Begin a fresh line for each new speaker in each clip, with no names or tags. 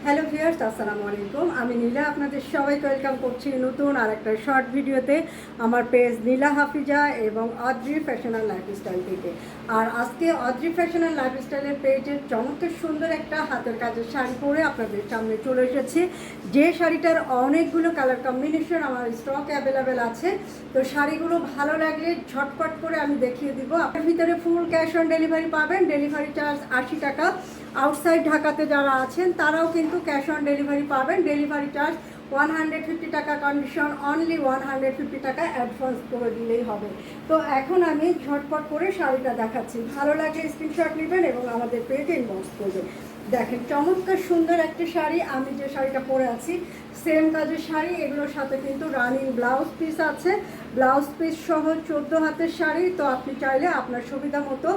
Hello viewers, আসসালামু আলাইকুম। আমি নীলা, আপনাদের সবাইকে ওয়েলকাম করছি নতুন আর একটা শর্ট ভিডিওতে আমার পেজ নীলা হাফিজা এবং অদ্রি ফ্যাশন অ্যান্ড লাইফস্টাইল থেকে। আর আজকে অদ্রি ফ্যাশন অ্যান্ড লাইফস্টাইলের পেজের চমৎকার সুন্দর একটা হাতের কাজের শাড়ি পরে আপনাদের সামনে চলে এসেছি। যে শাড়িটার অনেকগুলো কালার কম্বিনেশন আমার স্টক অ্যাভেলেবেল আছে। তো শাড়িগুলো ভালো লাগলে ঝটপট করে আমি দেখিয়ে দিব। আপনার ভিতরে ফুল ক্যাশ অন ডেলিভারি পাবেন, ডেলিভারি চার্জ 80 টাকা। আউটসাইড ঢাকাতে যারা আছেন তারাও কিন্তু ক্যাশ অন ডেলিভারি পাবেন, ডেলিভারি চার্জ 150 টাকা কন্ডিশন, অনলি 150 টাকা অ্যাডভান্স করে দিলেই হবে। তো এখন আমি ঝটপট করে শাড়িটা দেখাচ্ছি, ভালো লাগলে স্ক্রিনশট নেবেন এবং আমাদের পেজে ইনবক্স করবেন। দেখেন চমৎকার সুন্দর একটা শাড়ি, আমি যে শাড়িটা পরে আছি সেম কাজের শাড়ি, এগুলোর সাথে কিন্তু রানিং ব্লাউজ পিস আছে, ব্লাউজ পিস সহ 14 হাতের শাড়ি। তো আপনি চাইলে আপনার সুবিধা মতো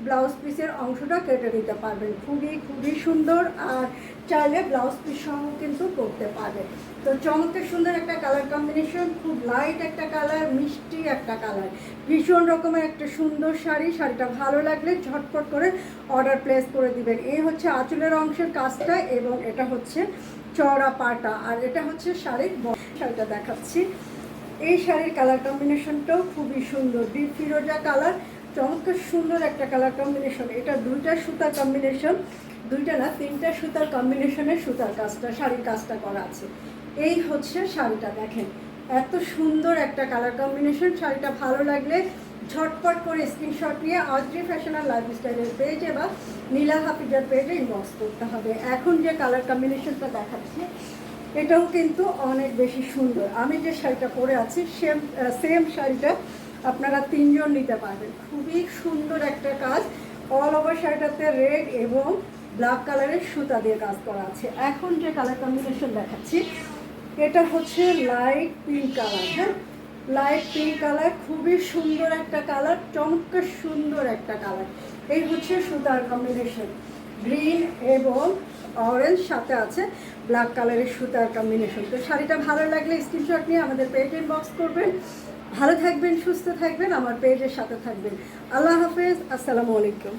ব্লাউজ পিসের অংশটা কেটে নিতে পারবেন, খুবই সুন্দর। আর চাইলে ব্লাউজ পিস সহ কিন্তু করতে পারবেন। তো চমৎকার সুন্দর একটা কালার কম্বিনেশন, খুব লাইট একটা কালার, মিষ্টি একটা কালার, ভীষণ রকমের একটা সুন্দর শাড়ি। শাড়িটা ভালো লাগলে ঝটপট করে অর্ডার প্লেস করে দিবেন। এই হচ্ছে আঁচলের অংশের কাজটা এবং এটা হচ্ছে চওড়া পাটা, আর এটা হচ্ছে শাড়িটা দেখাচ্ছি। এই শাড়ির কালার কম্বিনেশনটাও খুবই সুন্দর, ডিপ ফিরোজা কালার, চমৎকার সুন্দর একটা কালার কম্বিনেশন। এটা দুইটা সুতার কম্বিনেশন, দুইটা না তিনটা সুতার কম্বিনেশনে সুতার কাজটা, শাড়ির কাজটা করা আছে। এই হচ্ছে শাড়িটা, দেখেন এত সুন্দর একটা কালার কম্বিনেশন। শাড়িটা ভালো লাগলে ঝটপট করে স্ক্রিনশট নিয়ে অদ্রি ফ্যাশন অ্যান্ড লাইফস্টাইলের পেজে বা নীলা হাফিজার পেজে ইনবক্স করতে হবে। এখন যে কালার কম্বিনেশনটা দেখাচ্ছি এটাও কিন্তু অনেক বেশি সুন্দর। আমি যে শাড়িটা পরে আছি সেম শাড়িটা আপনারা 3 জন নিতে পারবেন। খুবই সুন্দর একটা কাজ, অল ওভার শাড়িটাতে রেড এবং ব্ল্যাক কালারের সুতা দিয়ে কাজ করা আছে। এখন যে কালার কম্বিনেশন দেখাচ্ছি এটা হচ্ছে লাইট পিঙ্ক কালার। হ্যাঁ, লাইট পিঙ্ক কালার, খুবই সুন্দর একটা কালার, চমৎকার সুন্দর একটা কালার। এই হচ্ছে সুতার কম্বিনেশন, গ্রিন এবং অরেঞ্জ, সাথে আছে ব্ল্যাক কালারের সুতার কম্বিনেশন। তো শাড়িটা ভালো লাগলে স্ক্রিনশট নিয়ে আমাদের পেজে ইনবক্স করবেন। ভালো থাকবেন, সুস্থ থাকবেন, আমার পেজের সাথে থাকবেন। আল্লাহ হাফেজ, আসসালামু আলাইকুম।